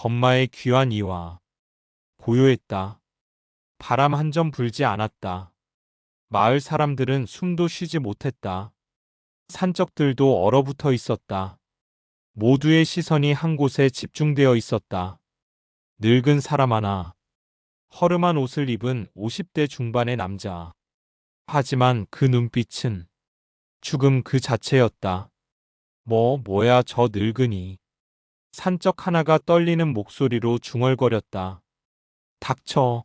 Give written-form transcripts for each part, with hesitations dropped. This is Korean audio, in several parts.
건마의 귀한 이와 고요했다. 바람 한 점 불지 않았다. 마을 사람들은 숨도 쉬지 못했다. 산적들도 얼어붙어 있었다. 모두의 시선이 한 곳에 집중되어 있었다. 늙은 사람 하나, 허름한 옷을 입은 50대 중반의 남자. 하지만 그 눈빛은 죽음 그 자체였다. 뭐야 저 늙은이. 산적 하나가 떨리는 목소리로 중얼거렸다. 닥쳐.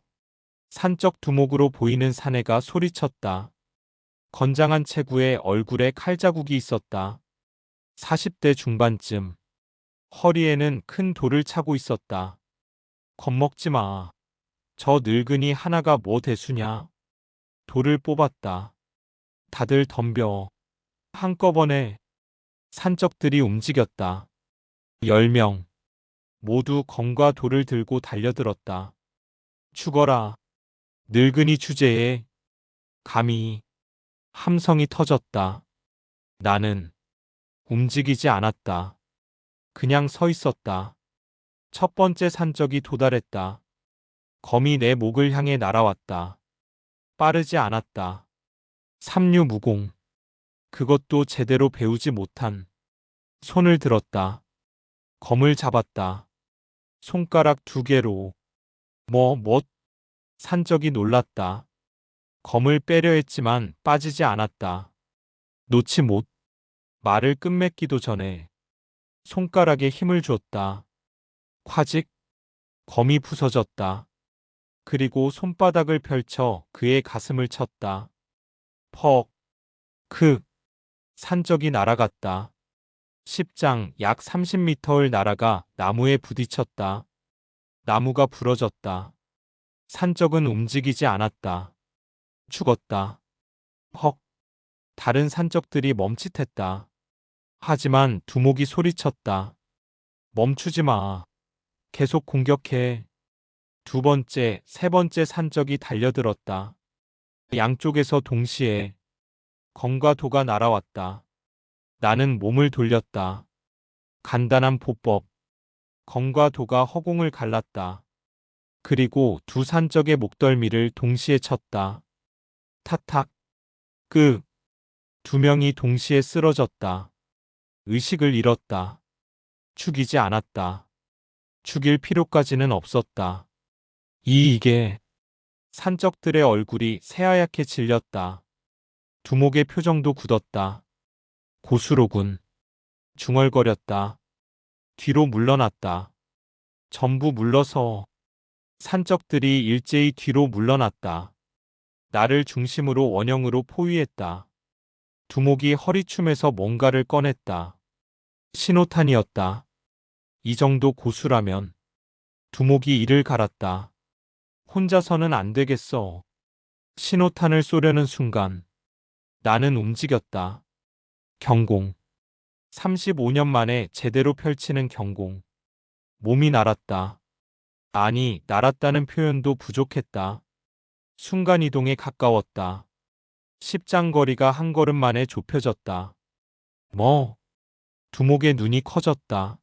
산적 두목으로 보이는 사내가 소리쳤다. 건장한 체구에 얼굴에 칼자국이 있었다. 40대 중반쯤. 허리에는 큰 돌을 차고 있었다. 겁먹지 마. 저 늙은이 하나가 뭐 대수냐. 돌을 뽑았다. 다들 덤벼. 한꺼번에 산적들이 움직였다. 10명. 모두 검과 돌을 들고 달려들었다. 죽어라. 늙은이 주제에 감히 함성이 터졌다. 나는 움직이지 않았다. 그냥 서 있었다. 첫 번째 산적이 도달했다. 검이 내 목을 향해 날아왔다. 빠르지 않았다. 삼류무공. 그것도 제대로 배우지 못한. 손을 들었다. 검을 잡았다. 손가락 2개로. 뭐? 산적이 놀랐다. 검을 빼려 했지만 빠지지 않았다. 놓지 못. 말을 끝맺기도 전에 손가락에 힘을 줬다. 콰직. 검이 부서졌다. 그리고 손바닥을 펼쳐 그의 가슴을 쳤다. 퍽. 산적이 날아갔다. 십장 약 30m를 날아가 나무에 부딪혔다. 나무가 부러졌다. 산적은 움직이지 않았다. 죽었다. 헉. 다른 산적들이 멈칫했다. 하지만 두목이 소리쳤다. 멈추지 마. 계속 공격해. 두 번째, 세 번째 산적이 달려들었다. 양쪽에서 동시에 검과 도가 날아왔다. 나는 몸을 돌렸다. 간단한 보법. 검과 도가 허공을 갈랐다. 그리고 두 산적의 목덜미를 동시에 쳤다. 타탁. 두 명이 동시에 쓰러졌다. 의식을 잃었다. 죽이지 않았다. 죽일 필요까지는 없었다. 이게 산적들의 얼굴이 새하얗게 질렸다. 두목의 표정도 굳었다. 고수로군. 중얼거렸다. 뒤로 물러났다. 전부 물러서. 산적들이 일제히 뒤로 물러났다. 나를 중심으로 원형으로 포위했다. 두목이 허리춤에서 뭔가를 꺼냈다. 신호탄이었다. 이 정도 고수라면. 두목이 이를 갈았다. 혼자서는 안 되겠어. 신호탄을 쏘려는 순간 나는 움직였다. 경공. 35년 만에 제대로 펼치는 경공. 몸이 날았다. 아니, 날았다는 표현도 부족했다. 순간이동에 가까웠다. 십장거리가 한 걸음 만에 좁혀졌다. 두목의 눈이 커졌다.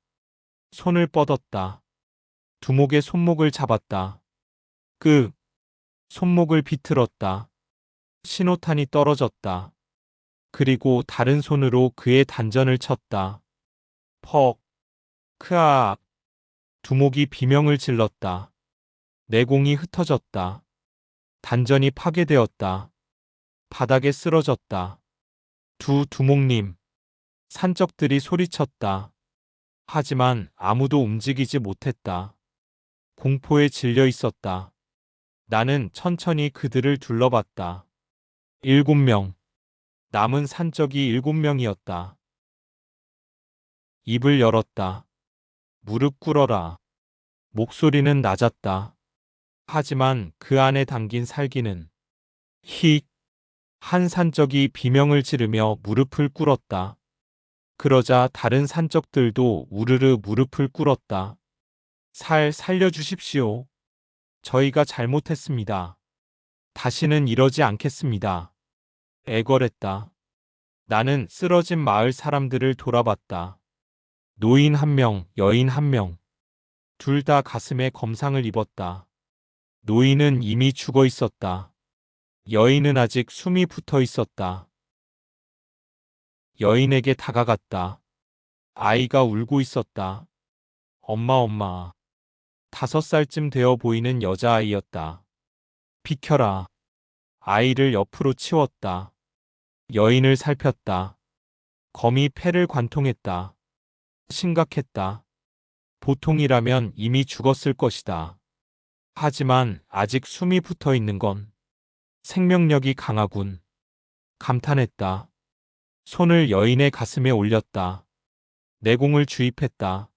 손을 뻗었다. 두목의 손목을 잡았다. 손목을 비틀었다. 신호탄이 떨어졌다. 그리고 다른 손으로 그의 단전을 쳤다. 퍽. 크악. 두목이 비명을 질렀다. 내공이 흩어졌다. 단전이 파괴되었다. 바닥에 쓰러졌다. 두목님. 산적들이 소리쳤다. 하지만 아무도 움직이지 못했다. 공포에 질려 있었다. 나는 천천히 그들을 둘러봤다. 7명. 남은 산적이 7명이었다. 입을 열었다. 무릎 꿇어라. 목소리는 낮았다. 하지만 그 안에 담긴 살기는 한 산적이 비명을 지르며 무릎을 꿇었다. 그러자 다른 산적들도 우르르 무릎을 꿇었다. 살려주십시오. 저희가 잘못했습니다. 다시는 이러지 않겠습니다. 애걸했다. 나는 쓰러진 마을 사람들을 돌아봤다. 노인 1명, 여인 1명. 둘 다 가슴에 검상을 입었다. 노인은 이미 죽어 있었다. 여인은 아직 숨이 붙어 있었다. 여인에게 다가갔다. 아이가 울고 있었다. 엄마, 엄마. 5살쯤 되어 보이는 여자아이였다. 비켜라. 아이를 옆으로 치웠다. 여인을 살폈다. 검이 폐를 관통했다. 심각했다. 보통이라면 이미 죽었을 것이다. 하지만 아직 숨이 붙어 있는 건 생명력이 강하군. 감탄했다. 손을 여인의 가슴에 올렸다. 내공을 주입했다.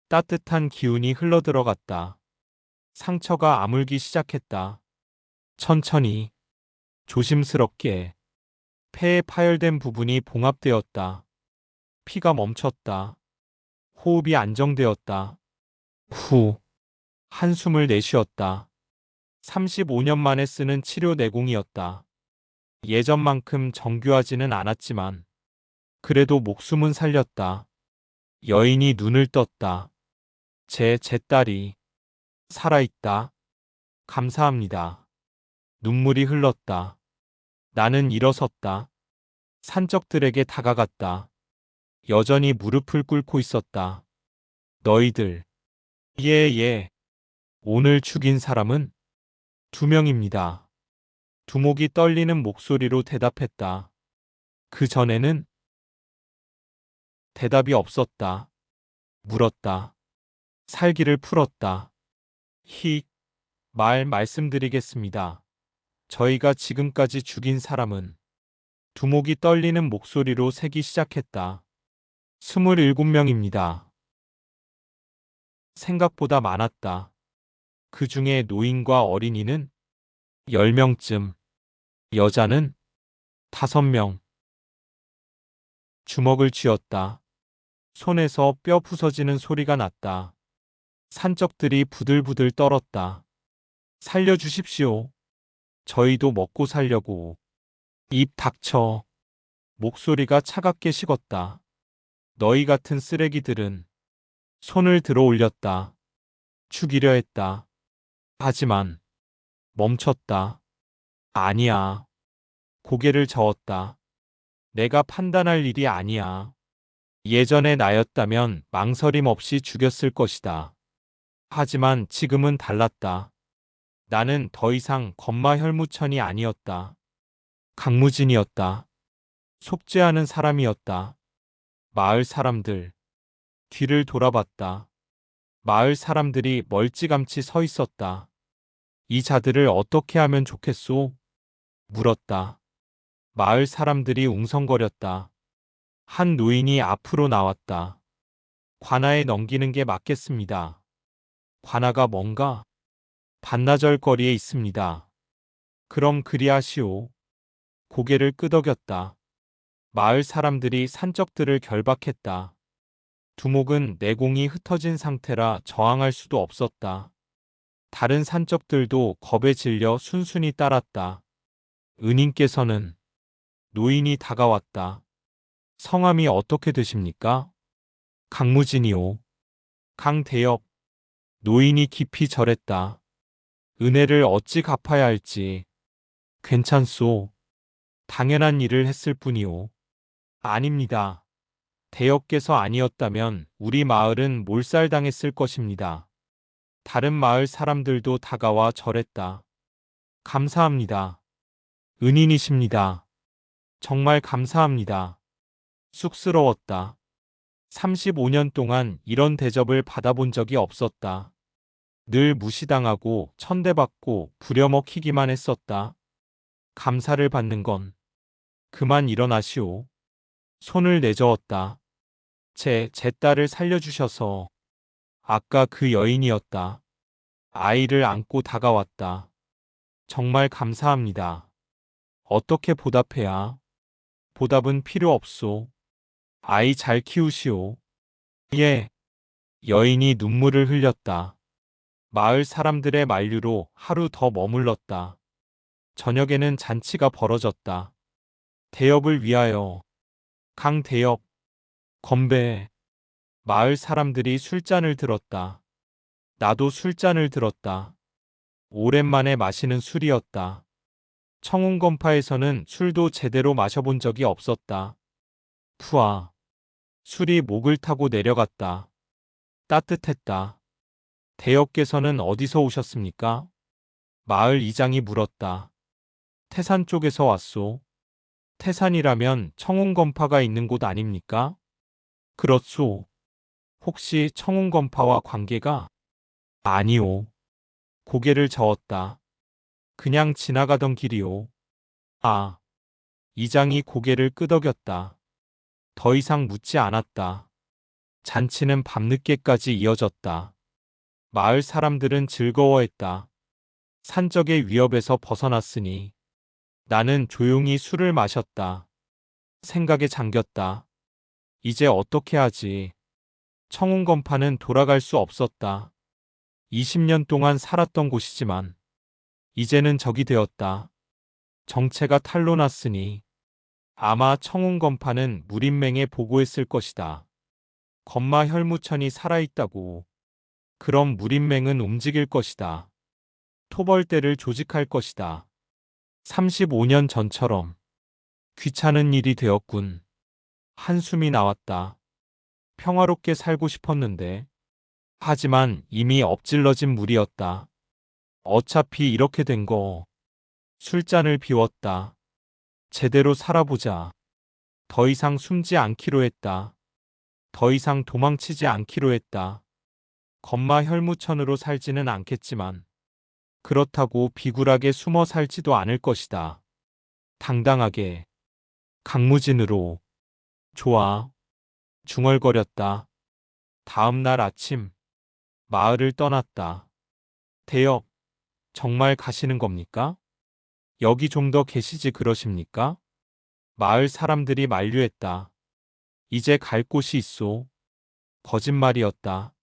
따뜻한 기운이 흘러들어갔다. 상처가 아물기 시작했다. 천천히, 조심스럽게 폐에 파열된 부분이 봉합되었다. 피가 멈췄다. 호흡이 안정되었다. 후, 한숨을 내쉬었다. 35년 만에 쓰는 치료 내공이었다. 예전만큼 정교하지는 않았지만 그래도 목숨은 살렸다. 여인이 눈을 떴다. 제 딸이 살아있다. 감사합니다. 눈물이 흘렀다. 나는 일어섰다. 산적들에게 다가갔다. 여전히 무릎을 꿇고 있었다. 너희들. 예. 오늘 죽인 사람은 2명입니다. 두목이 떨리는 목소리로 대답했다. 그 전에는 대답이 없었다. 물었다. 살기를 풀었다. 말씀드리겠습니다. 저희가 지금까지 죽인 사람은 두목이 떨리는 목소리로 세기 시작했다. 27명입니다. 생각보다 많았다. 그 중에 노인과 어린이는 10명쯤, 여자는 5명. 주먹을 쥐었다. 손에서 뼈 부서지는 소리가 났다. 산적들이 부들부들 떨었다. 살려주십시오. 저희도 먹고 살려고. 입 닥쳐. 목소리가 차갑게 식었다. 너희 같은 쓰레기들은. 손을 들어 올렸다. 죽이려 했다. 하지만 멈췄다. 아니야. 고개를 저었다. 내가 판단할 일이 아니야. 예전에 나였다면 망설임 없이 죽였을 것이다. 하지만 지금은 달랐다. 나는 더 이상 건마 혈무천이 아니었다. 강무진이었다. 속죄하는 사람이었다. 마을 사람들. 뒤를 돌아봤다. 마을 사람들이 멀찌감치 서 있었다. 이 자들을 어떻게 하면 좋겠소? 물었다. 마을 사람들이 웅성거렸다. 한 노인이 앞으로 나왔다. 관아에 넘기는 게 맞겠습니다. 관아가 뭔가? 반나절 거리에 있습니다. 그럼 그리하시오. 고개를 끄덕였다. 마을 사람들이 산적들을 결박했다. 두목은 내공이 흩어진 상태라 저항할 수도 없었다. 다른 산적들도 겁에 질려 순순히 따랐다. 은인께서는 노인이 다가왔다. 성함이 어떻게 되십니까? 강무진이요. 강대엽. 노인이 깊이 절했다. 은혜를 어찌 갚아야 할지. 괜찮소. 당연한 일을 했을 뿐이오. 아닙니다. 대엽께서 아니었다면 우리 마을은 몰살당했을 것입니다. 다른 마을 사람들도 다가와 절했다. 감사합니다. 은인이십니다. 정말 감사합니다. 쑥스러웠다. 35년 동안 이런 대접을 받아본 적이 없었다. 늘 무시당하고 천대받고 부려먹히기만 했었다. 감사를 받는 건 그만 일어나시오. 손을 내저었다. 제 딸을 살려주셔서. 아까 그 여인이었다. 아이를 안고 다가왔다. 정말 감사합니다. 어떻게 보답해야? 보답은 필요 없소. 아이 잘 키우시오. 예. 여인이 눈물을 흘렸다. 마을 사람들의 만류로 하루 더 머물렀다. 저녁에는 잔치가 벌어졌다. 대엽을 위하여. 강대엽. 건배. 마을 사람들이 술잔을 들었다. 나도 술잔을 들었다. 오랜만에 마시는 술이었다. 청운건파에서는 술도 제대로 마셔본 적이 없었다. 푸아. 술이 목을 타고 내려갔다. 따뜻했다. 대역께서는 어디서 오셨습니까? 마을 이장이 물었다. 태산 쪽에서 왔소. 태산이라면 청운건파가 있는 곳 아닙니까? 그렇소. 혹시 청운건파와 관계가? 아니오. 고개를 저었다. 그냥 지나가던 길이오. 아. 이장이 고개를 끄덕였다. 더 이상 묻지 않았다. 잔치는 밤늦게까지 이어졌다. 마을 사람들은 즐거워했다. 산적의 위협에서 벗어났으니 나는 조용히 술을 마셨다. 생각에 잠겼다. 이제 어떻게 하지? 청운건파는 돌아갈 수 없었다. 20년 동안 살았던 곳이지만 이제는 적이 되었다. 정체가 탄로났으니 아마 청운건파는 무린맹에 보고했을 것이다. 건마 혈무천이 살아있다고. 그럼 무린맹은 움직일 것이다. 토벌대를 조직할 것이다. 35년 전처럼. 귀찮은 일이 되었군. 한숨이 나왔다. 평화롭게 살고 싶었는데. 하지만 이미 엎질러진 물이었다. 어차피 이렇게 된 거. 술잔을 비웠다. 제대로 살아보자. 더 이상 숨지 않기로 했다. 더 이상 도망치지 않기로 했다. 건마 혈무천으로 살지는 않겠지만 그렇다고 비굴하게 숨어 살지도 않을 것이다. 당당하게. 강무진으로. 좋아. 중얼거렸다. 다음 날 아침 마을을 떠났다. 대역, 정말 가시는 겁니까? 여기 좀 더 계시지 그러십니까? 마을 사람들이 만류했다. 이제 갈 곳이 있소. 거짓말이었다.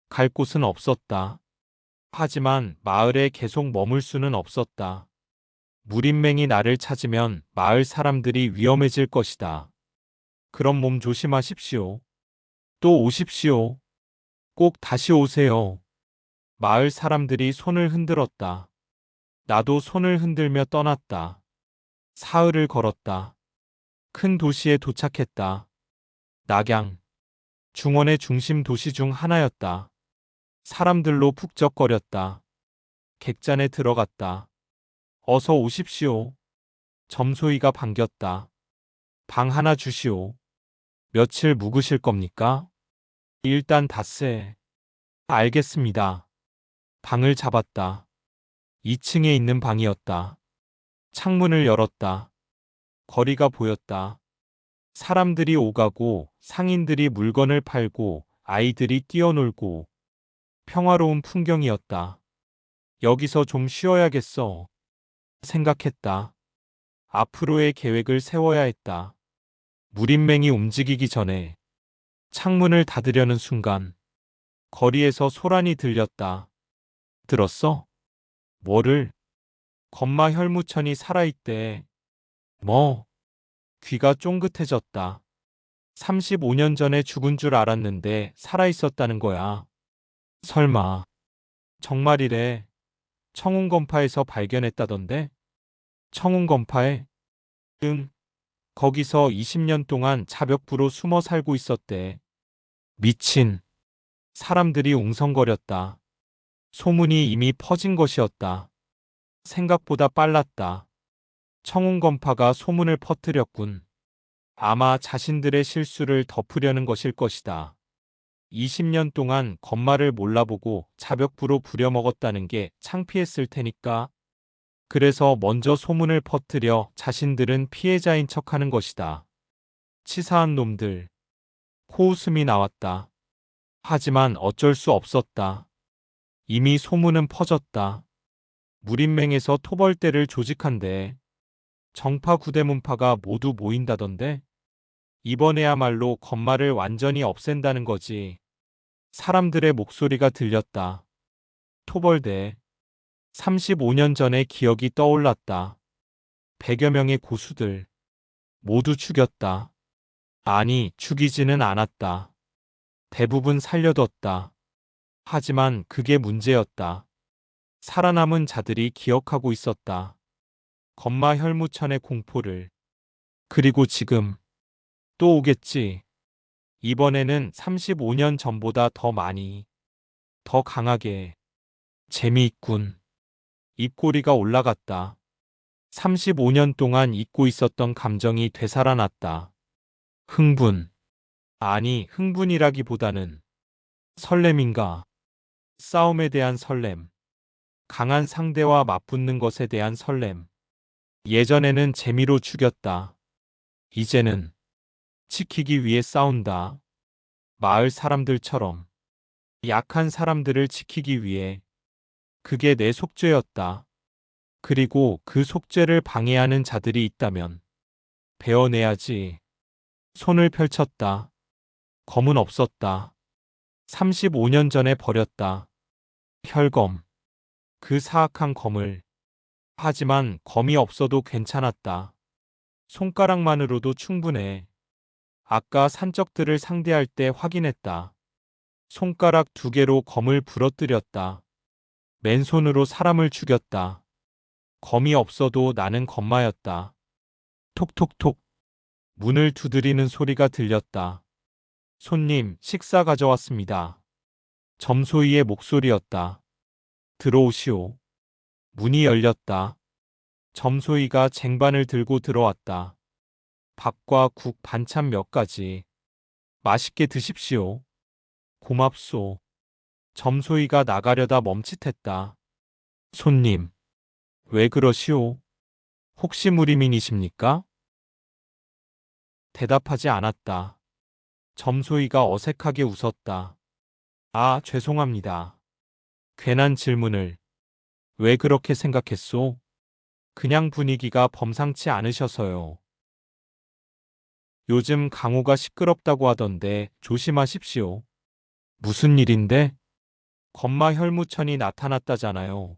갈 곳은 없었다. 하지만 마을에 계속 머물 수는 없었다. 무린맹이 나를 찾으면 마을 사람들이 위험해질 것이다. 그럼 몸 조심하십시오. 또 오십시오. 꼭 다시 오세요. 마을 사람들이 손을 흔들었다. 나도 손을 흔들며 떠났다. 사흘을 걸었다. 큰 도시에 도착했다. 낙양. 중원의 중심 도시 중 하나였다. 사람들로 북적거렸다. 객잔에 들어갔다. 어서 오십시오. 점소이가 반겼다. 방 하나 주시오. 며칠 묵으실 겁니까? 일단 닷새. 알겠습니다. 방을 잡았다. 2층에 있는 방이었다. 창문을 열었다. 거리가 보였다. 사람들이 오가고 상인들이 물건을 팔고 아이들이 뛰어놀고 평화로운 풍경이었다. 여기서 좀 쉬어야겠어. 생각했다. 앞으로의 계획을 세워야 했다. 무린맹이 움직이기 전에 창문을 닫으려는 순간 거리에서 소란이 들렸다. 들었어? 뭐를? 건마 혈무천이 살아있대. 뭐? 귀가 쫑긋해졌다. 35년 전에 죽은 줄 알았는데 살아있었다는 거야. 설마. 정말이래. 청운건파에서 발견했다던데? 청운건파에? 응. 거기서 20년 동안 자벽부로 숨어 살고 있었대. 미친. 사람들이 웅성거렸다. 소문이 이미 퍼진 것이었다. 생각보다 빨랐다. 청운건파가 소문을 퍼뜨렸군. 아마 자신들의 실수를 덮으려는 것일 것이다. 20년 동안 건마를 몰라보고 자벽부로 부려먹었다는 게 창피했을 테니까. 그래서 먼저 소문을 퍼뜨려 자신들은 피해자인 척하는 것이다. 치사한 놈들. 코웃음이 나왔다. 하지만 어쩔 수 없었다. 이미 소문은 퍼졌다. 무린맹에서 토벌대를 조직한대. 정파 구대문파가 모두 모인다던데? 이번에야말로 건마를 완전히 없앤다는 거지. 사람들의 목소리가 들렸다. 토벌대. 35년 전의 기억이 떠올랐다. 100여 명의 고수들. 모두 죽였다. 아니, 죽이지는 않았다. 대부분 살려뒀다. 하지만 그게 문제였다. 살아남은 자들이 기억하고 있었다. 건마 혈무천의 공포를. 그리고 지금 또 오겠지. 이번에는 35년 전보다 더 많이, 더 강하게. 재미있군. 입꼬리가 올라갔다. 35년 동안 잊고 있었던 감정이 되살아났다. 흥분. 아니, 흥분이라기보다는 설렘인가? 싸움에 대한 설렘. 강한 상대와 맞붙는 것에 대한 설렘. 예전에는 재미로 죽였다. 이제는 지키기 위해 싸운다. 마을 사람들처럼. 약한 사람들을 지키기 위해. 그게 내 속죄였다. 그리고 그 속죄를 방해하는 자들이 있다면 베어내야지. 손을 펼쳤다. 검은 없었다. 35년 전에 버렸다. 혈검. 그 사악한 검을. 하지만 검이 없어도 괜찮았다. 손가락만으로도 충분해. 아까 산적들을 상대할 때 확인했다. 손가락 2개로 검을 부러뜨렸다. 맨손으로 사람을 죽였다. 검이 없어도 나는 건마였다. 톡톡톡. 문을 두드리는 소리가 들렸다. 손님, 식사 가져왔습니다. 점소이의 목소리였다. 들어오시오. 문이 열렸다. 점소이가 쟁반을 들고 들어왔다. 밥과 국, 반찬 몇 가지. 맛있게 드십시오. 고맙소. 점소이가 나가려다 멈칫했다. 손님, 왜 그러시오? 혹시 무리민이십니까? 대답하지 않았다. 점소이가 어색하게 웃었다. 아, 죄송합니다. 괜한 질문을. 왜 그렇게 생각했소? 그냥 분위기가 범상치 않으셔서요. 요즘 강호가 시끄럽다고 하던데 조심하십시오. 무슨 일인데? 건마 혈무천이 나타났다잖아요.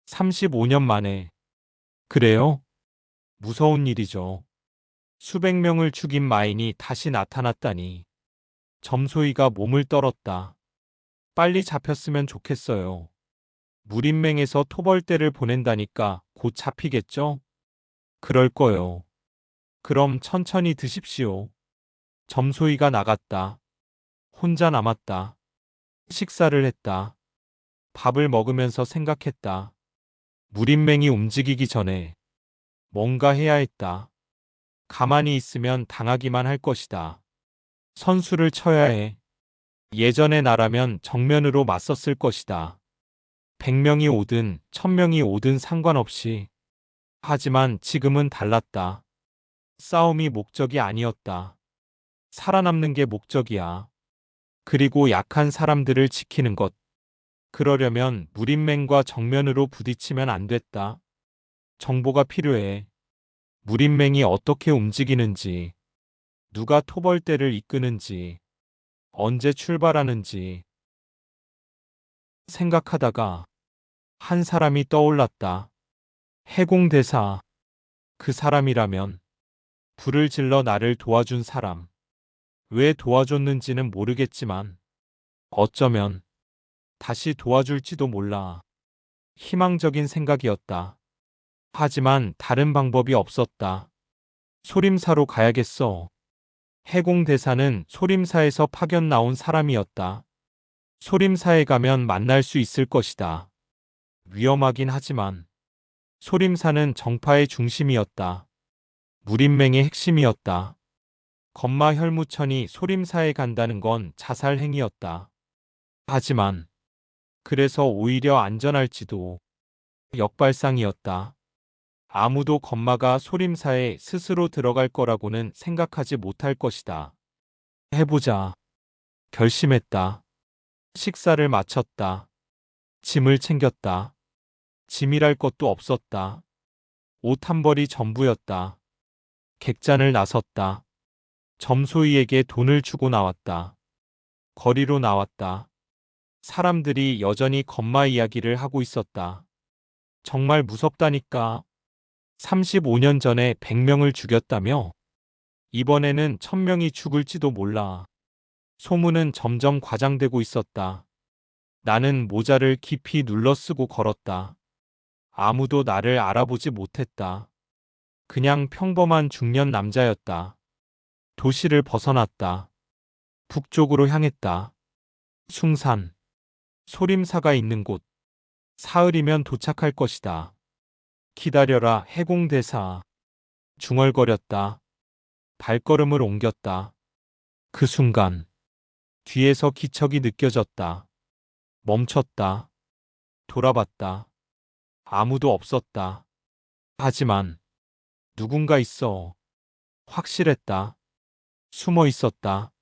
35년 만에. 그래요? 무서운 일이죠. 수백 명을 죽인 마인이 다시 나타났다니. 점소이가 몸을 떨었다. 빨리 잡혔으면 좋겠어요. 무린맹에서 토벌대를 보낸다니까 곧 잡히겠죠? 그럴 거요. 그럼 천천히 드십시오. 점소이가 나갔다. 혼자 남았다. 식사를 했다. 밥을 먹으면서 생각했다. 무린맹이 움직이기 전에 뭔가 해야 했다. 가만히 있으면 당하기만 할 것이다. 선수를 쳐야 해. 예전의 나라면 정면으로 맞섰을 것이다. 100명이 오든 1000명이 오든 상관없이. 하지만 지금은 달랐다. 싸움이 목적이 아니었다. 살아남는 게 목적이야. 그리고 약한 사람들을 지키는 것. 그러려면 무린맹과 정면으로 부딪히면 안 됐다. 정보가 필요해. 무린맹이 어떻게 움직이는지, 누가 토벌대를 이끄는지, 언제 출발하는지 생각하다가 한 사람이 떠올랐다. 해공대사. 그 사람이라면 불을 질러 나를 도와준 사람. 왜 도와줬는지는 모르겠지만 어쩌면 다시 도와줄지도 몰라. 희망적인 생각이었다. 하지만 다른 방법이 없었다. 소림사로 가야겠어. 해공대사는 소림사에서 파견 나온 사람이었다. 소림사에 가면 만날 수 있을 것이다. 위험하긴 하지만 소림사는 정파의 중심이었다. 무린맹의 핵심이었다. 건마 혈무천이 소림사에 간다는 건 자살 행위였다. 하지만 그래서 오히려 안전할지도. 역발상이었다. 아무도 건마가 소림사에 스스로 들어갈 거라고는 생각하지 못할 것이다. 해보자. 결심했다. 식사를 마쳤다. 짐을 챙겼다. 짐이랄 것도 없었다. 옷 한 벌이 전부였다. 객잔을 나섰다. 점소이에게 돈을 주고 나왔다. 거리로 나왔다. 사람들이 여전히 건마 이야기를 하고 있었다. 정말 무섭다니까. 35년 전에 100명을 죽였다며? 이번에는 1000명이 죽을지도 몰라. 소문은 점점 과장되고 있었다. 나는 모자를 깊이 눌러 쓰고 걸었다. 아무도 나를 알아보지 못했다. 그냥 평범한 중년 남자였다. 도시를 벗어났다. 북쪽으로 향했다. 숭산, 소림사가 있는 곳. 사흘이면 도착할 것이다. 기다려라, 해공대사. 중얼거렸다. 발걸음을 옮겼다. 그 순간 뒤에서 기척이 느껴졌다. 멈췄다. 돌아봤다. 아무도 없었다. 하지만 누군가 있어. 확실했다. 숨어 있었다.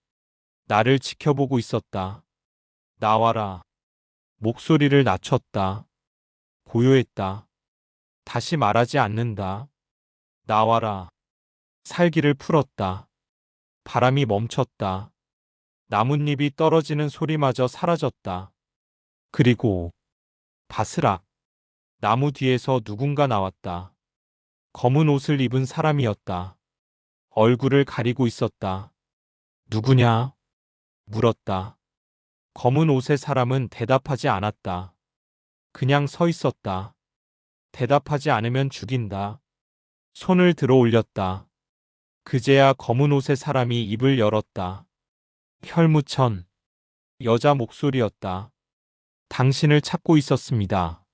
나를 지켜보고 있었다. 나와라. 목소리를 낮췄다. 고요했다. 다시 말하지 않는다. 나와라. 살기를 풀었다. 바람이 멈췄다. 나뭇잎이 떨어지는 소리마저 사라졌다. 그리고 바스락. 나무 뒤에서 누군가 나왔다. 검은 옷을 입은 사람이었다. 얼굴을 가리고 있었다. 누구냐? 물었다. 검은 옷의 사람은 대답하지 않았다. 그냥 서 있었다. 대답하지 않으면 죽인다. 손을 들어 올렸다. 그제야 검은 옷의 사람이 입을 열었다. 혈무천. 여자 목소리였다. 당신을 찾고 있었습니다.